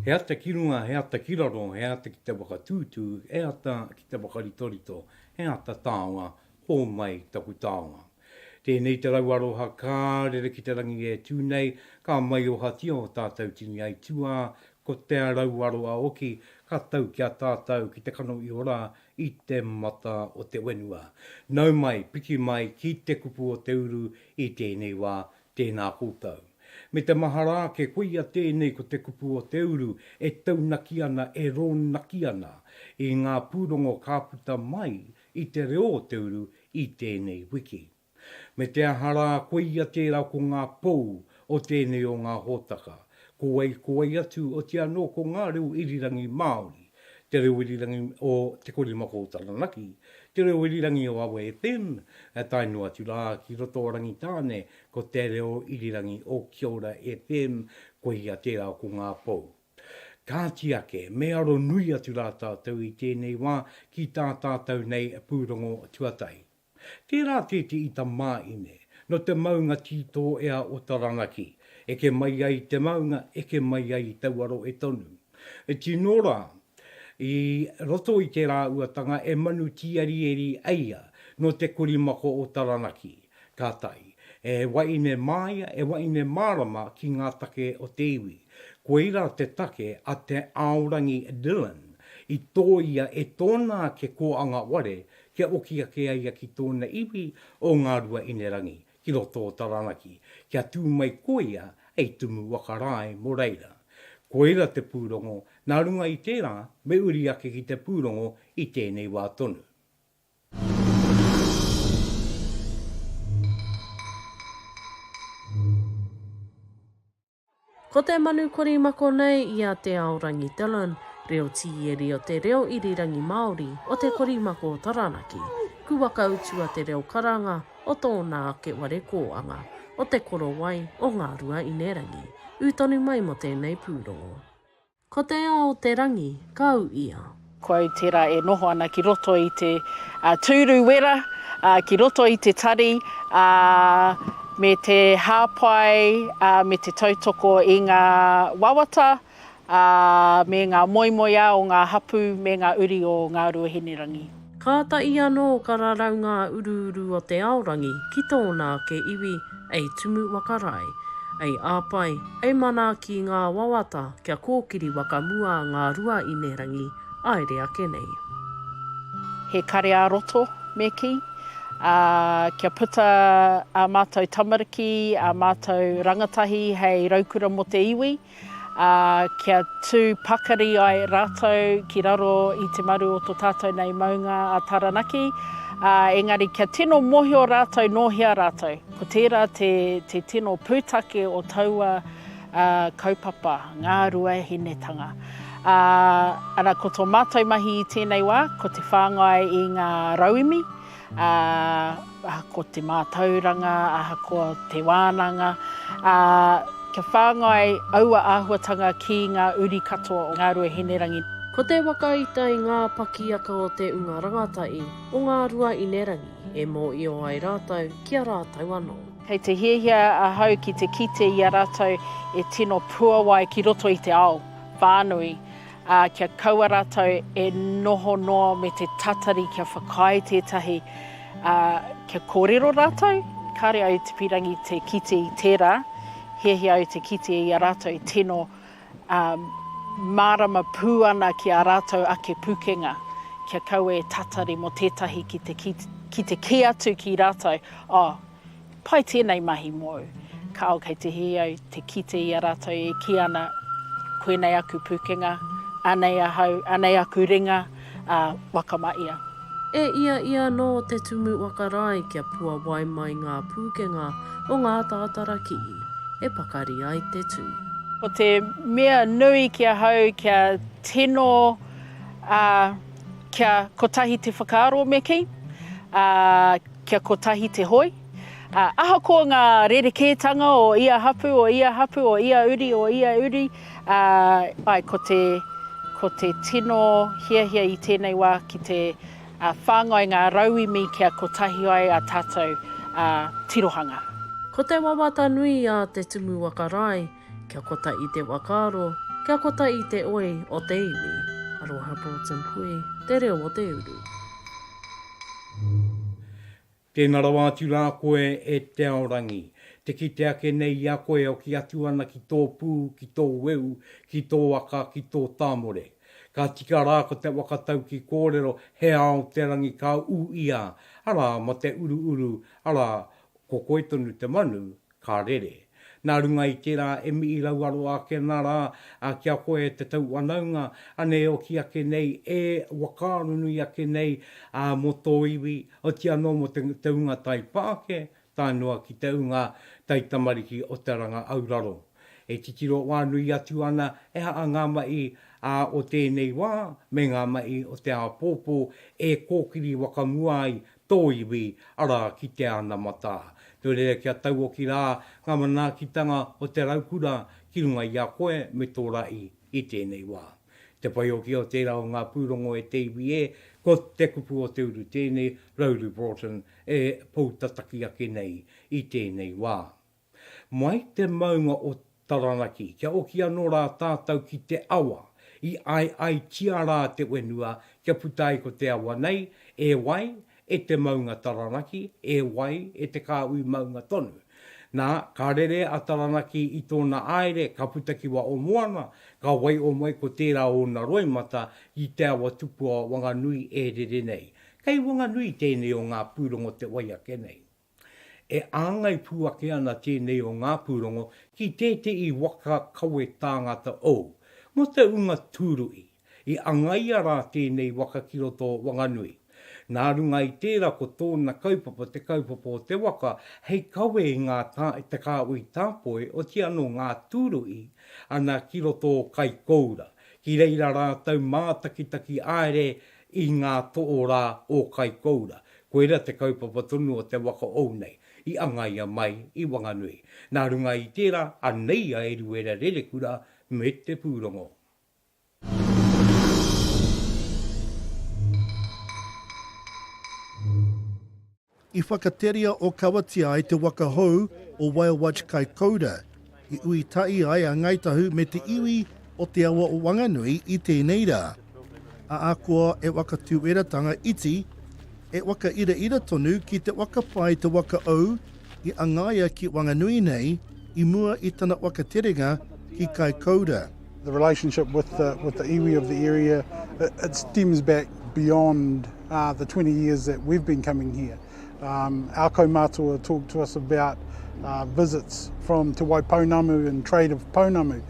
He ata ki runga, he ata ki raro, he ata ki te wakatūtū, he ata ki te wakaritorito, he ata tāonga, o mai taku tāonga. Tēnei te rauaroha kārere ki te rangi e tūnei, ka mai o hati o tātou tini ai tua, ko te rauaroha oki, ka tau ki a tātou ki te kano i ora, i te mata o te wenua. Nau mai, piki mai, ki te kupu o te uru, i tēnei wā, tēnā koutou. Me te mahara ke kuia tēnei ko te kupu o te uru, e taunaki ana, e ronaki ana, i ngā pūrongo kāputa mai, i te reo o te uru, i tēnei wiki. Me te ahara kuia tērā ko ngā pou o tēnei o ngā hōtaka, ko ei atu o te anō ko ngā reo irirangi Māori, te reo irirangi o te korimako o Taranaki, te reo irirangi o Awe FM, tainua atu rā ki roto rangi tāne, ko te reo irirangi o Kiora FM, ko ia tērā ko ngā pou. Ka tiake, me aro nui atu rā tātou i tēnei wā, ki tā tātou nei a Pūrongo tuatai. Tērā tēti i ta māine, no te maunga tito ea o Taranaki, eke mai ai te maunga, eke mai ai tauaro e tonu. E tinora, i roto i te rā āhuatanga e manu tiarieri aia no te korimako o Taranaki, kātai. E waine māia, e waine mārama ki ngā take o te iwi. Ko ira te take a te aorangi Dylan, i tōia e tōna ke koanga ware, ke oki ake aia ki tōna iwi o ngā rua inerangi, ki roto o Taranaki, kia tū mai koia ei tumu wakarai mo reira. Ko ira te Pūrongo, nā runga i tērā, me uri ake ki te Pūrongo i tēnei wā tonu. Ko te manu korimako nei i a te aorangi Dylan, reo tieri o te reo irirangi Māori o te korimako o Taranaki, ku waka utua te reo karanga o tōna ake ware kōanga, o te koro wai o ngā rua inerangi, utonu mai mo tēnei Pūrongo. Ko te ao te rangi, kau ia. Koe tērā e noho ana ki roto i te tūru wera, ki roto i te tari, me te hāpai, me te tautoko i ngā wawata, me ngā moimoia o ngā hapu, me ngā uri o ngā rua hinerangi. Ka tai anō ka rarau ngā uru o te aorangi ki tōna ke iwi ei tumu wakarai, ei āpai, ei mana ki ngā wawata kia kōkiri wakamua ngā rua inerangi, aere ake nei. He kare a roto me ki, kia puta a mātou tamariki, a mātou rangatahi hei raukura mo te iwi, kia tū pakari ai rātou ki raro i te maru o tō tātou nei maunga a Taranaki, engari kia tino mohi o rātou nohia rātou. Ko tērā te tino pūtake o taua kaupapa, ngā rua hinetanga. Ana ko tō mātou mahi i tēnei wā, ko te whāngai i ngā rauimi, ko te mātauranga, ko te wānanga, kia whāngai aua āhuatanga ki ngā uri katoa o ngā rua hinerangi. Ko te wakaita i ngā pakiaka o te unga rangatai o ngā rua inerangi, e mō i o ai rātou kia rātou anō. Kei te hiahia a hau ki te kite i a rātou e tino puawai ki roto i te ao, whānui, kia kaua rātou e noho noa me te tatari kia whakai tētahi, kia kōrero rātou, kāre au te pirangi te kite i tērā, hiahia au te kite i a rātou e tino marama pūana ki a rātou ake pukenga, kia kaua e tatari mo tētahi ki te ki atu ki rātou, pai tēnei mahi mō, ka au kei te hiau, te kite i a rātou e ki ana koenei aku pukenga, anei ahau, anei aku ringa, wakamaia. E ia no te tumu wakarai kia pua wai mai ngā pukenga o ngā tātaraki, e pakari ai te tū. Ko te mea nui kia hau kia tino, kia kotahi te whakaaro me ki, kia kotahi te hoi. Ahakoa ngā rerekētanga o ia hapu, o ia hapu, o ia uri, ai ko te tino hiahia i tēnei wā ki te whāngai ngā rauimi kia kotahi ai a tātou tirohanga. Ko te wawata nui a te tumu wakarai, kia kota i te wakaro, Kia kota I te oe o te iwi. Rauru Broughton pui, te reo o te uru. Tēnā rawa atu rā koe e te aorangi. Te kite ake nei a koe o ki atu ana ki tō pū, ki tō weu, ki tō waka, ki tō tāmore. Ka tika rā ko te wakatau ki kōrero he ao te rangi ka u ia. Ara ma te uru uru, ara ko koe tonu te manu, ka rere. Nā runga I tērā e mi I rau aro ake nā rā a kia koe te tau anaunga ane o ki ake nei e wakārunu I ake nei a mo tō iwi o ti anō mo te unga tai pāke tānoa ki te unga tai tamariki o te ranga auraro. E titiro whānui atu ana e haa ngā mai a o tēnei wā me ngā mai o te a pōpō e kōkiri wakamua ai tō iwi ara ki te ana mata. Tō rea kia tau o ki rā, ngā manaakitanga o te raukura ki runga I a koe me tō rai I tēnei wā. Te pai o ki o tērā o ngā Pūrongo e te iwi ko te kupu o te uru tēnei, Rauru Broughton e poutataki ake nei I tēnei wā. Mai te maunga o Taranaki, kia o ki anō rā tātou ki te awa, I ai tia rā te wenua, kia putai ko te awa nei, e wai, e te maunga Taranaki, e wai, e te kāui maunga tonu. Nā, ka rere a Taranaki I tōna aere, ka putaki wa o moana, ka wai o mai ko tērā o na roimata I te awa tupu o whanganui e rere nei. Kei whanganui tēnei o ngā Pūrongo te wai ake nei. E āngai pūake ana tēnei o ngā Pūrongo ki tētei waka kawe tāngata o, mo te unga tūrui, I angaia rā tēnei waka ki roto whanganui. Nā runga I tērā ko tōna kaupapa, te kaupapa o te waka, hei kawe I ngā te kāui tāpoe o ti anō ngā tūrui, ana ki roto kai koura. Ki reira rā tau mātakitaki aere I ngā to'o rā o kai koura. Koera te kaupapa tonu o te waka o nei, I angaia mai I whanganui. Nā runga I tērā, anei a eruera rerekura me te Pūrongo. I whakateria o kawatia ai te wakahou o Waiawatch kai koura. I ui tai ai a ngaitahu me te iwi o te awa o Wanganui I tēnei rā. A ākua e wakatūeratanga iti, e waka ira tonu ki te wakapai te wakaau I angaia ki Wanganui nei, I mua I tana wakaterenga ki kai koura. The relationship with the iwi of the area, it stems back beyond the 20 years that we've been coming here. Our kaumātua talked to us about visits from Te Waipounamu and trade of Pounamu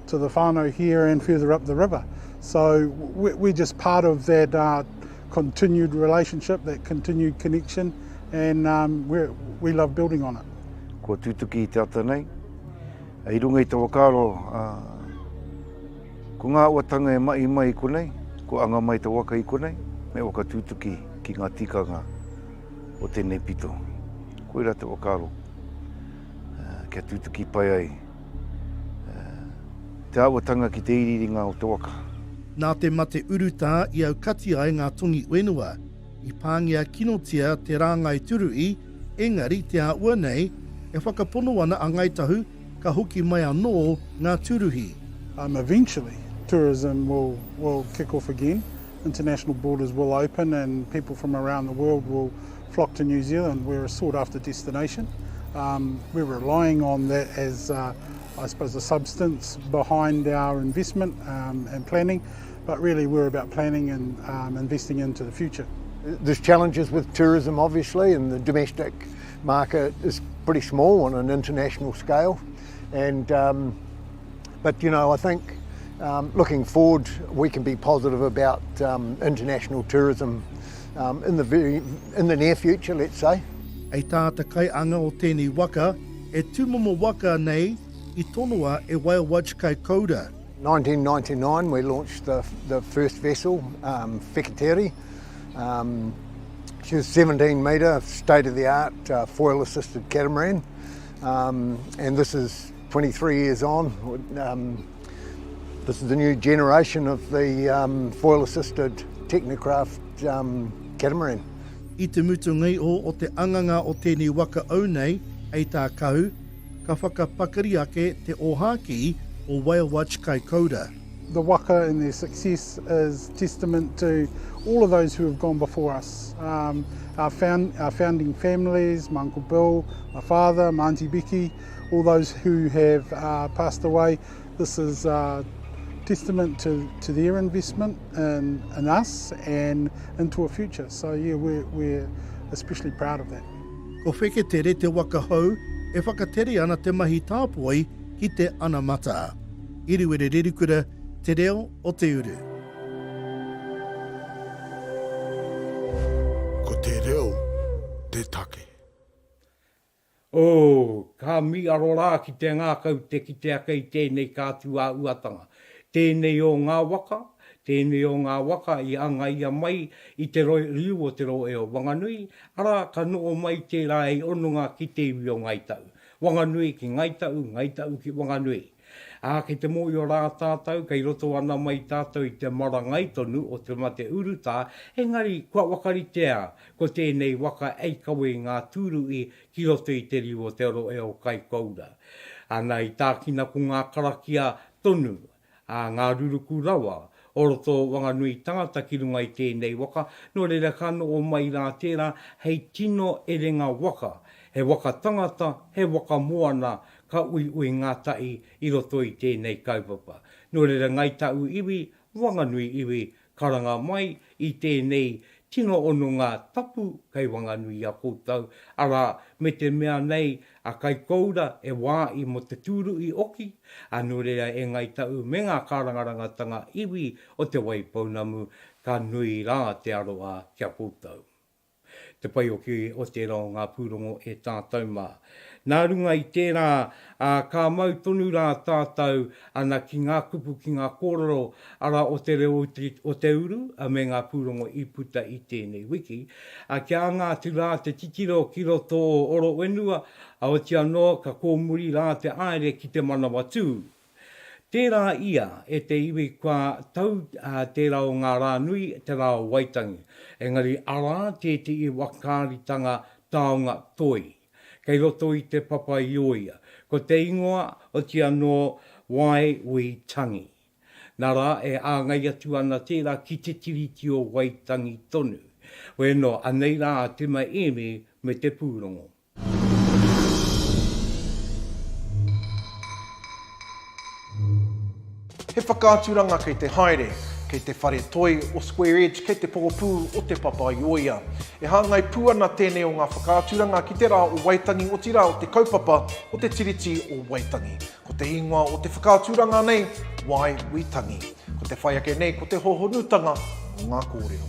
to the whānau here and further up the river. So we're just part of that continued relationship, that continued connection, and we love building on it. Ko tūtuki I te ata nei, I runga I te wakaro, ko ngā āhuatanga e mai I konei, ko anga mai te waka I konei, me waka tūtuki ki ngā tikanga o tēnei pito. Koera te wakaro, kia tūtuki pai ai, te āhuatanga ki te iriringa o te waka. Nā te mate uruta I au kati ai ngā tongi wenua, I pāngia kinotia te rāngai turui, engari te āua nei, e whakapono ana a ngaitahu ka hoki mai anō ngā turuhi. Eventually, tourism will kick off again. International borders will open and people from around the world will flock to New Zealand. We're a sought-after destination. We're relying on that as, I suppose, a substance behind our investment and planning, but really we're about planning and investing into the future. There's challenges with tourism, obviously, and the domestic market is pretty small on an international scale. And but you know, I think looking forward, we can be positive about international tourism in the near future, let's say. Ei tāta kai anga o tēnei waka, e tūmomo waka nei I tonua e Waiawatch kai koura. 1999 we launched the first vessel, Whekateri. She was 17 metre, state-of-the-art foil-assisted catamaran. And this is 23 years on. This is the new generation of the foil-assisted Technocraft catamaran. I te mutungai o te anganga o tēnei waka au nei, ei tā kau, ka whakapakari ake te ohaki o Whale Watch Kai Kauda. The waka and their success is testament to all of those who have gone before us. Our founding families, my Uncle Bill, my father, my Auntie Becky, all those who have passed away. This is testament to their investment in us and into a future. So yeah, we're especially proud of that. Ko wheketere te waka hou, e whakatere ana te mahi tāpoi ki te ana mata. Iriwere ririkura, te reo o te uru. Ko te reo, te take. Ka mi arora ki te ngākau te ki te aka i tēnei kātua āhuatanga. Tēnei o ngā waka, tēnei o ngā waka i anga ia mai i te riu o te roe o whanganui, ara ka noo mai te rai onunga ki te iwi o ngaitau. Whanganui ki ngaitau, ngaitau ki whanganui. Kei te mōi o rā tātou, kei roto ana mai tātou i te marangai tonu o te mate uruta, engari kua wakaritea ko tēnei waka eikawe ngā tūrui ki roto i te riu o te roe o kai kaura. Ana i tākina ko ngā karakia tonu, ngā ruruku rawa, o roto whanganui tangata ki runga i tēnei waka, no reira kano o mai rā tērā, hei tino erenga waka, he waka tangata, he waka moana, ka ui ngā tai i roto i tēnei kaupapa. No reira ngai tau iwi, whanganui iwi, karanga mai i tēnei tino ono ngā tapu kei whanganui a koutou. Ara, me te mea nei, a kai koura e wā i mo te tūru i oki, no reira e ngai tau me ngā karangarangatanga iwi o te waipaunamu, ka nui rā te aroa kia koutou. Te pai o ki o te rao ngā Pūrongo e tātou mā. Nā runga i tērā, ka mau tonu rā tātou ana ki ngā kupu ki ngā kōrero ara o te reo o te uru me ngā Pūrongo i puta i tēnei wiki. Kia ngā tu rā te titiro ki roto o oro wenua, o tia no ka kōmuri rā te aere ki te manawa tū. Tērā ia e te iwi kua tau tērā o ngā rā nui, te rā o waitangi. Engari ara te i wakaritanga taonga toi. Kei roto i te papa i oia. Ko te ingoa o te anō wai ui tangi. Nā rā e āngai atu ana tērā ki te tiriti o waitangi tonu. Weno, anei rā te mai eme me te Pūrongo. He whakāturanga kei te haere, kei te whare toi o Square Edge, kei te pokopū o te papa i oia. E hāngai pūana tēnei o ngā whakāturanga ki te rā o Waitangi o tira o te kaupapa o te tiriti o Waitangi. Ko te ingoa o te whakāturanga nei, wai witangi. Ko te whaiake nei, ko te hohonutanga o ngā kōrero.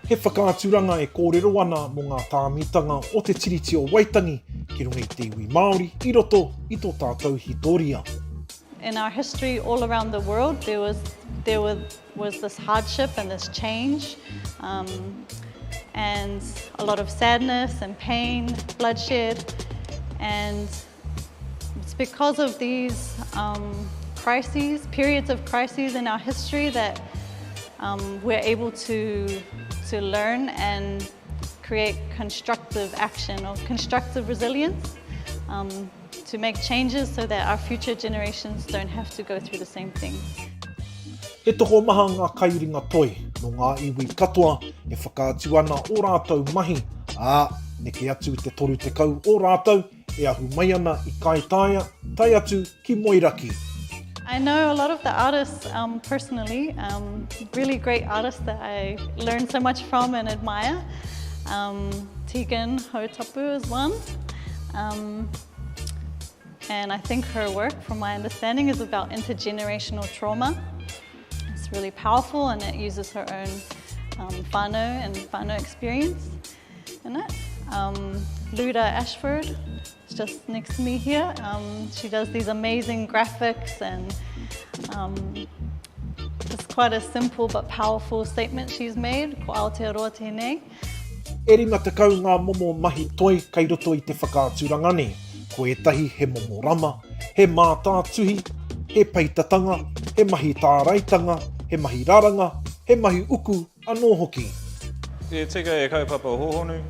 He whakāturanga e kōrero ana mo ngā tāmitanga o te tiriti o Waitangi, ki runga i te iwi Māori, i roto i tō tātou hitoria. In our history all around the world, there was this hardship and this change, and a lot of sadness and pain, bloodshed, and it's because of these crises, periods of crises in our history that we're able to learn and create constructive action or constructive resilience. To make changes so that our future generations don't have to go through the same thing. He toho maha ngā kairinga toi, no ngā iwi katoa, e whakātu ana o rātou mahi, neke atu te toru te kau o rātou, e ahu mai ana i kai taia, tai atu ki Moiraki. I know a lot of the artists personally, really great artists that I learned so much from and admire. Tegan Hotapu is one. And I think her work, from my understanding, is about intergenerational trauma. It's really powerful and it uses her own whānau and whānau experience in it. Luda Ashford is just next to me here. She does these amazing graphics and it's quite a simple but powerful statement she's made. Ko Aotearoa tēnei. E ringa te kau ngā momo mahi toi kei roto i te whakāturanga ne. Ko etahi he momo rama, he mātātuhi, he peitatanga, he mahi tāraitanga, he mahi raranga, he mahi uku anō hoki. E tika e kaupapa hohonu.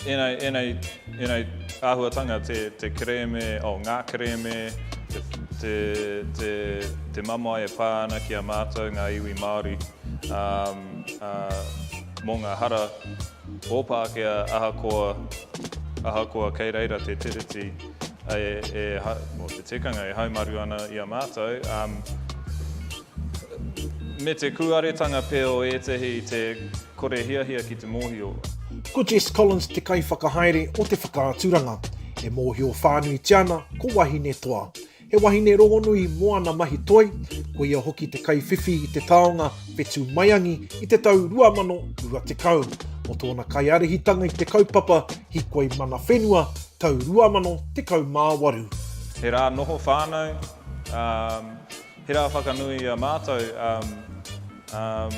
In a āhuatanga, te kereme, ngā kereme, te mama e pāna ki a mātou ngā iwi Māori. Mō ngā hara, o Pākehā ahakoa kei reira te tiriti, te tikanga e haumaru ana i a mātou. Me te kuaretanga pēo etehi te kore hiahia ki te mōhio. Ko Jess Collins te kai whakahaere o te whakaaturanga. E mōhio whānui tiana, ko wahine toa. He wahine rongonui moana mahi toi, ko ia hoki te kai whiwhi i te taonga whetū maiangi i te tau 2020. O tōna kai arihitanga i te kaupapa, hikoi mana whenua, tau 2018. He rā noho whānau, he rā whakanui a mātou,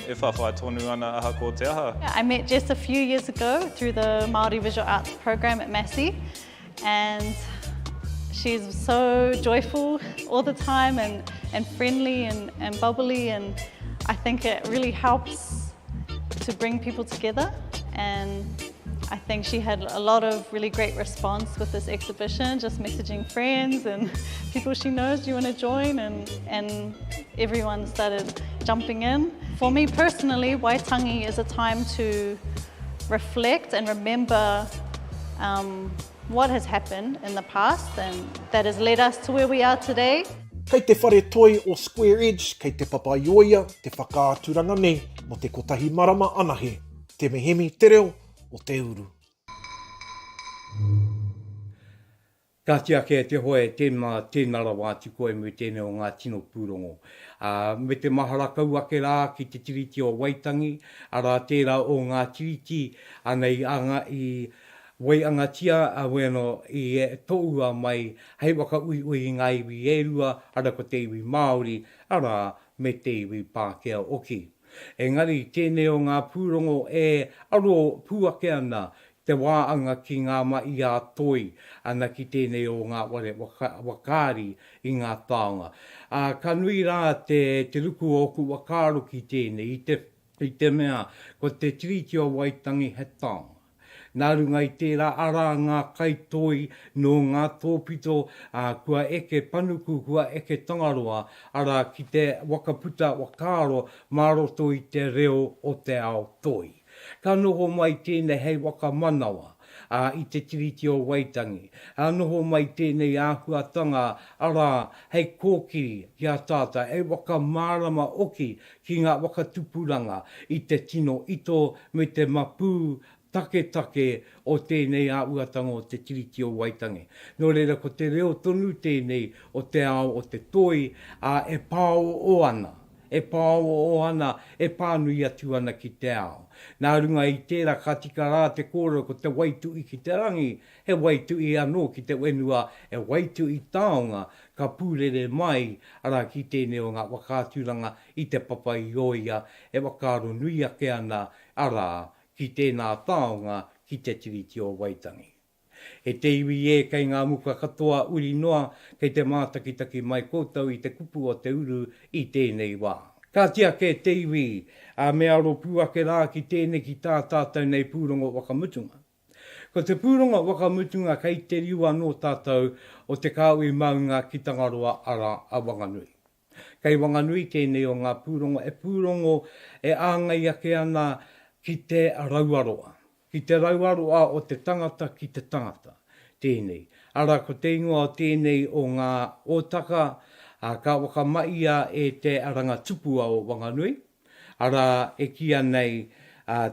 e whawhai tonu ana aha ko te aha. I met Jess a few years ago through the Māori Visual Arts program at Massey, and she's so joyful all the time and friendly and bubbly, and I think it really helps to bring people together. And I think she had a lot of really great response with this exhibition, just messaging friends and people she knows, do you want to join? And everyone started jumping in. For me personally, Waitangi is a time to reflect and remember what has happened in the past and that has led us to where we are today. Kei te whare toi o Square Edge, kei te papaioia, te whakaaturanga nei, mo te kotahi marama anahe, te mehemi te reo o te uru. Ka tia ke te hoe tēnara wāti koe me tēnei o ngā tino Pūrongo. Me te maharakau ake rā ki te tiriti o Waitangi, ara tērā o ngā tiriti anei anga i wai angatia a weno i toua mai hei waka ui ngā iwi e rua, ara ko te iwi Māori, ara me te iwi Pākehā oki. Engari, tēnei o ngā Pūrongo e aro pūake ana te wāanga ki ngā mai a toi ana ki tēnei o ngā ware wakari i ngā taonga. Ka nui rā te ruku o ku wakaro ki tēnei i te mea ko te tiriti o Waitangi he taonga. Nā runga i tērā ara ngā kaitoi no ngā tōpito kua eke panuku, kua eke tangaroa, ara ki te wakaputa wakaro maroto i te reo o te ao toi. Ka noho mai tēnei hei wakamanawa i te tiriti o Waitangi. Noho mai tēnei āhuatanga ara hei kōkiri ki a tāta, hei wakamārama oki ki ngā wakatupuranga i te tino ito me te mapū take o tēnei āhuatanga o te tiriti o Waitangi. Nō reira ko te reo tonu tēnei o te ao o te toi e pāo o ana. E pāo o ana, e pānui atu ana ki te ao. Nā runga i tērā ka tika rā te kōrero ko te waitui ki te rangi, he waitui anō ki te wenua, e waitui taonga ka pūrere mai ara ki tēnei o ngā wakāturanga i te papaioia, e wakaro nui ake ana ara ki tēnā taonga ki te tiriti o Waitangi. E te iwi e kei ngā muka katoa uri noa kei te mātakitaki mai koutou i te kupu o te uru i tēnei wā. Ka tia ke te iwi me aro pūake rā ki tēnei ki tā tātou nei Pūrongo wakamutunga. Ko te Pūrongo wakamutunga kei te riua no tātou o te kāui maunga ki Tangaroa ara a Wanganui. Kei Wanganui tēnei o ngā Pūrongo e āngai ake ana ki te rauaroa. Ki te rauaroa o te tangata ki te tangata. Tēnei. Ara ko te ingoa o tēnei o ngā ōtaka, ka wakamaia e te aranga tupua o Wanganui. Ara e kia nei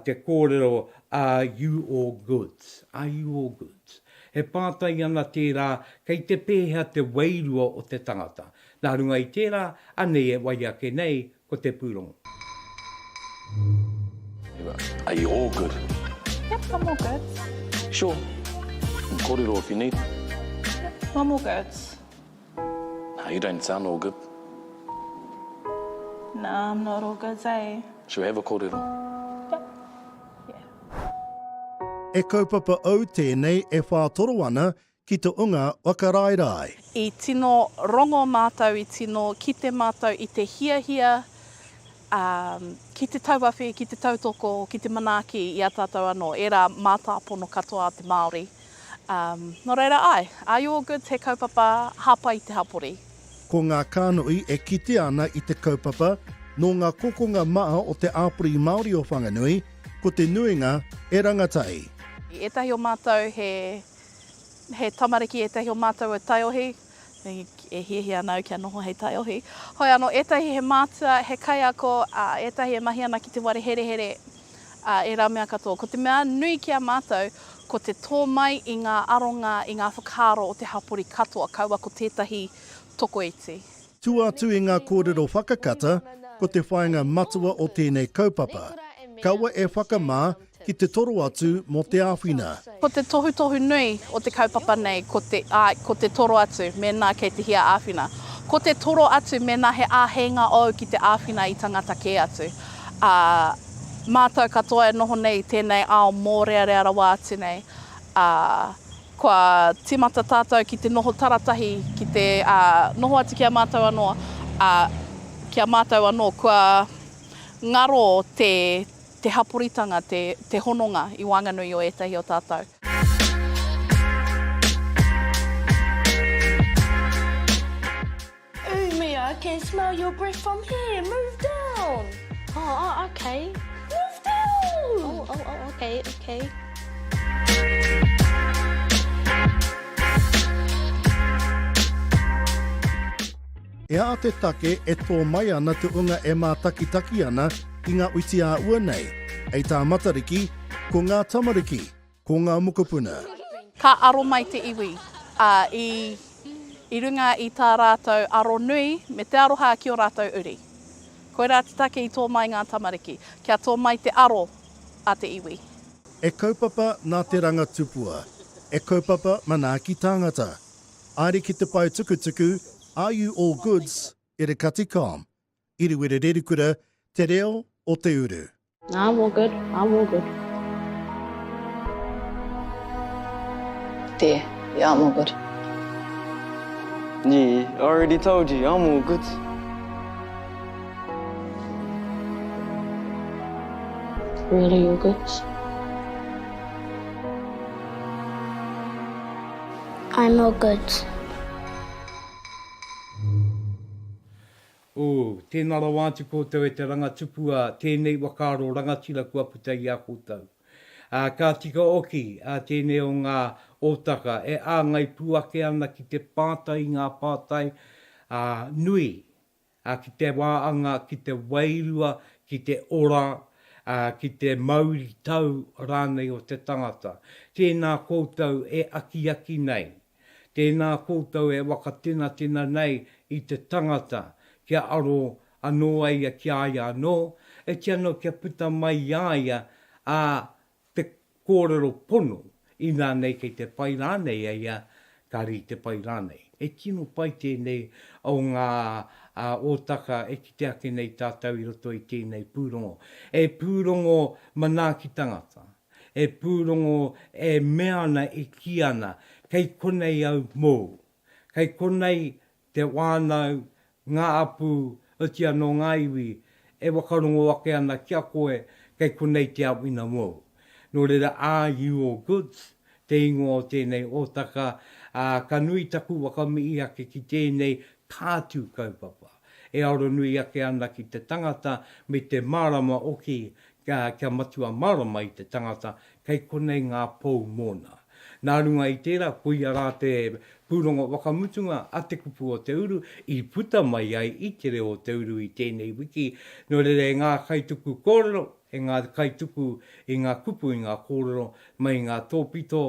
te kōrero, are you all good? Are you all good? He pātai ana tērā, kei te pēhea te wairua o te tangata. Nā runga i tērā, anei e wai ake nei ko te Pūrongo. Are you all good? Yep, I'm all good. Sure. Kōrero if you need. Yep, I'm all good. No, you don't sound all good. No, I'm not all good, eh? Should we have a kōrero? E kaupapa au tēnei e whātoro ana ki te unga wakarairai. I tino rongo mātou, i tino kite mātou, i te hiahia, ki te tauwhawhi, ki te tautoko, ki te manaaki i a tātou anō, e rā mātāpono katoa te Māori. No reira ai, are you all good? He kaupapa hapa I te hapori. Ko ngā kānui e kite ana I te kaupapa no ngā kokonga maa o te āpuri Māori o whanganui, ko te nuinga e rangatai. Etahi o mātou he tamariki, etahi o mātou e taiohi, e hihi anau kia noho hei taiohi. Hoi anō, etahi he mātua, he kai ako, etahi e mahi ana ki te ware here here e rā mea katoa. Ko te mea nui kia mātou, ko te tō mai I ngā aronga, I ngā whakaaro o te hapori katoa, kaua ko tētahi toko iti. Tu atu I ngā kōrero whakakata, ko te whainga matua o tēnei kaupapa. Kaua e whakamā ki te toro atu mo te āwhina. Ko te tohu nui o te kaupapa nei, ko te toro atu, mēnā kei te hia āwhina. Ko te toro atu, mēnā he āhenga o ki te āwhina I tangata kē atu. Mātou katoa e noho nei tēnei ao mō rea rawa atu nei. Kua timata tātou ki te noho taratahi, ki te noho atu kia mātou anoa, kia mātou anoa, kua ngaro te haporitanga, te hononga I whanganui o etahi o tātou. Ooh, Mia, I can smell your breath from here. Move down. Oh, okay. Move down. Oh, okay. E a te take e tō mai ana te unga e mā taki ana I ngā uiti a ua nei, ei tā matariki, ko ngā tamariki, ko ngā mukupuna. Ka aro mai te iwi, I runga I tā rātou aro nui, me te aroha ki o rātou uri. Koe rā te take I tō mai ngā tamariki, kia tō mai te aro a te iwi. E kaupapa nā te ranga tupua, e kaupapa mana ki tāngata. Aere ki te pai tukutuku, are you all goods, e re kati kom. Iriwere rerikura, te reo o te uru. I'm all good. There, yeah, I'm all good. Yeah, I already told you, I'm all good. Really all good? I'm all good. Tēnā ra wātu kōtau e te rangatupua, tēnei wakaaro rangatira kua putai a kōtau. Ka tika oki a tēnei o ngā otaka e āngai puake ana ki te pātai, ngā pātai nui, ki te wāanga, ki te wairua, ki te ora, ki te mauri tau rānei o te tangata. Tēnā kōtau e aki nei. Tēnā kōtau e wakatina nei I te tangata. Kia aro anoa ia ki aia anō, e ki anō kia puta mai aia a te kōrero pono I nā nei kei te pai rānei aia, ka ri te pai rānei. E kino pai tēnei o ngā otaka e ki te ake nei tātou I roto I tēnei Pūrongo. E Pūrongo mana ki tangata. E Pūrongo e meana e ki ana, kei konei au mō. Kei konei te wānau, ngā apu, oti anō ngā iwi, e wakarongo ake ana kia koe, kei konei te awina mō. Nō reira, are you all goods? Te ingo o tēnei otaka, ka nui taku wakami ake ki tēnei kātu kaupapa. E auro nui ake ana ki te tangata, me te marama oki, kia matua marama I te tangata, kei konei ngā pou mōna. Nā runga I tērā, puia rā te Pūrongo wakamutunga a te kupu o te uru, I puta mai ai I te reo o te uru I tēnei wiki. Nō rere ngā kaituku kōrero, e ngā kaituku I ngā kupu I ngā kōrero, mai ngā tōpito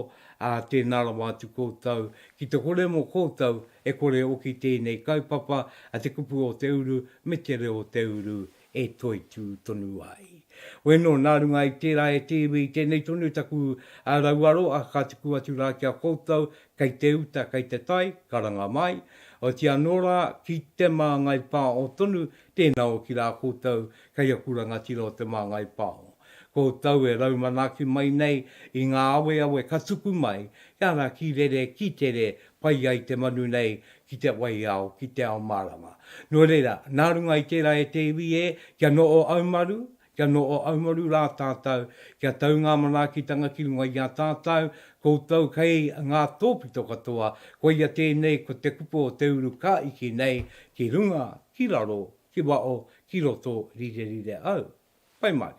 a tēnā ra wātu kōtau. Ki te kore mo kōtau, e kore oki tēnei kaupapa a te kupu o te uru, me te reo o te uru, e toi tū tonu ai. Weno, nā runga I tērā e tēwi, tēnei tonu taku rauaro, a ka tuku atu rā kia koutou, kei te uta, kei te tai, karanga mai. O tia nora, ki te māngai pā o tonu, tēnā o ki rā koutou, kei a kuranga tira o te māngai pā o. Koutou e raumanaki mai nei, I ngā awe ka tuku mai, kia rā ki rere, ki tere, pai ai te manu nei, ki te wai au, ki te ao marama. Nō reira, nā runga I tērā e tēwi e, kia no o aumaru, kia no o aumaru rā tātou, kia tau ngā manaakitanga ki runga i a tātou, koutou kei ngā tōpito katoa, ko ia tēnei ko te kupu o te uru ka iki nei, ki runga, ki raro, ki wao, ki roto, rire rire au. Pai mai.